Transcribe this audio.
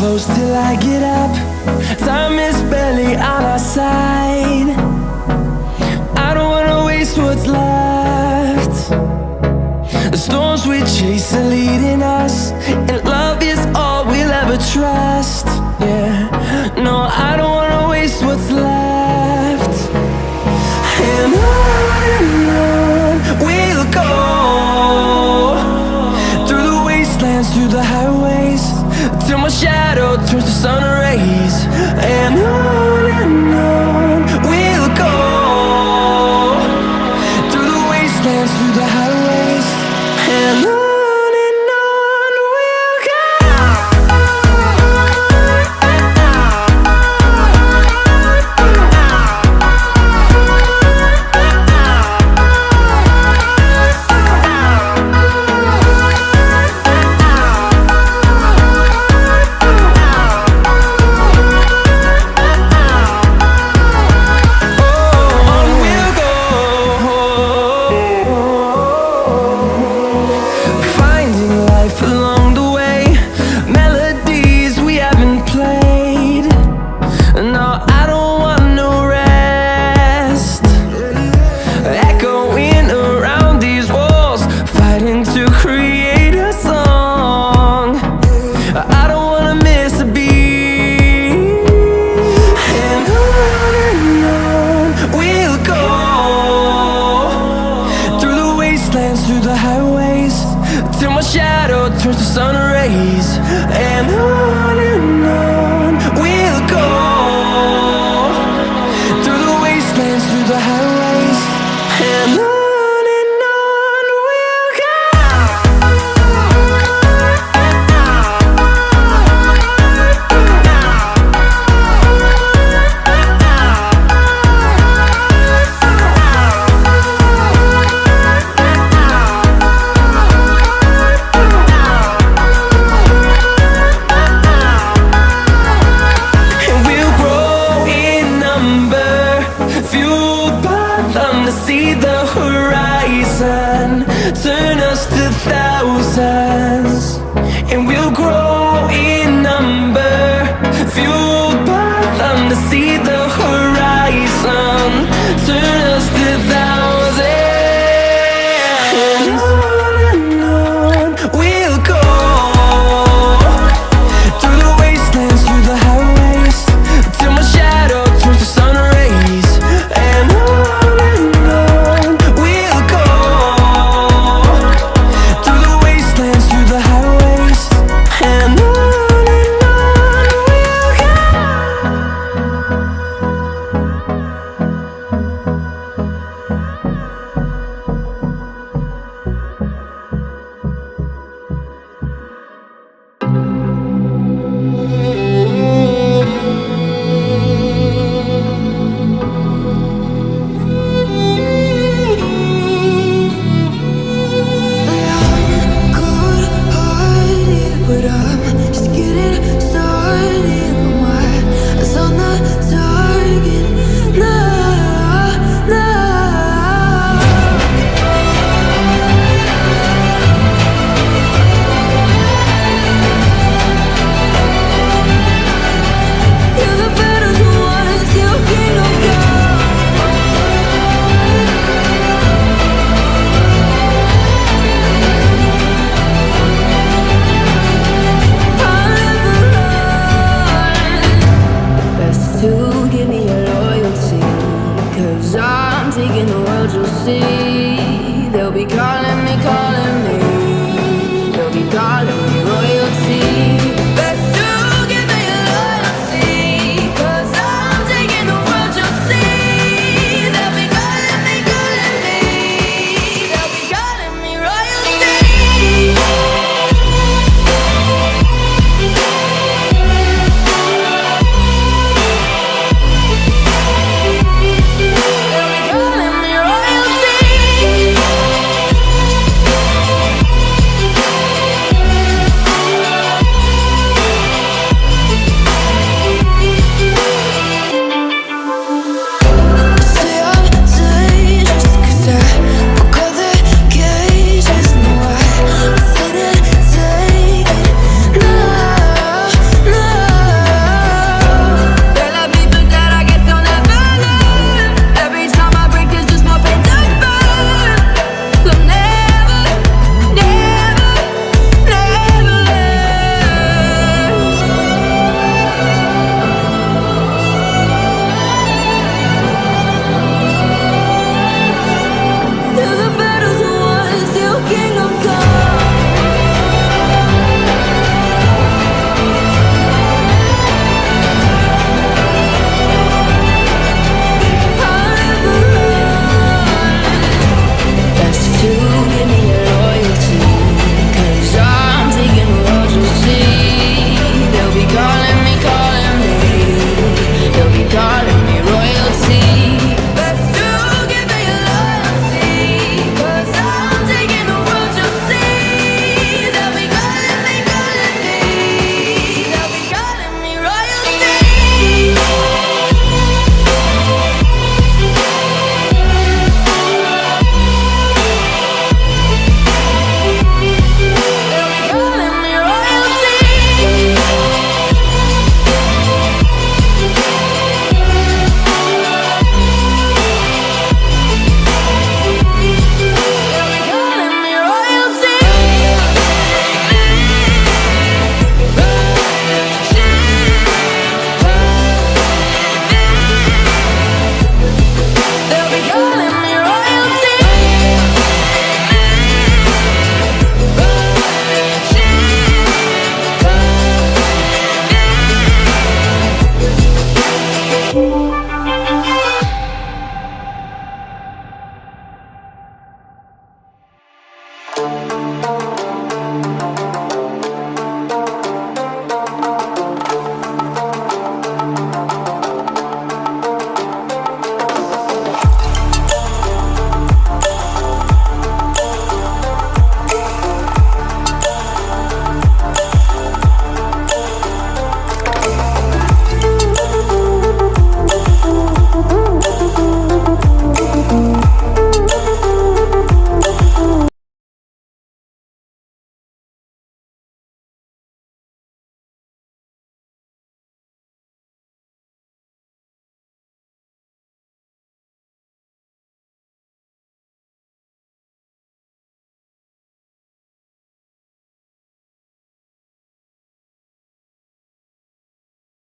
close till I get up. Time is barely on our side. I don't wanna waste what's left. The storms we chase are leading us, and love is all we'll ever trust. Yeah, no, I don't wanna waste what's left. And on we'll go, through the wastelands, through the highways, till my shadow turns to sun rays. And on we'll go, through the wastelands, through the highways, and on we'll go. Through the highways, till my shadow turns to sun rays. And on we'll go, through the wastelands, through the highways, and on we'll go. To see the horizon turn us to thousands, and we'll grow in number, fueled by them. To see the horizon turn us to thousands, and on we'll go, through the wastelands, through the highways, till my shadow turns to sun rays. And taking the world, you'll see.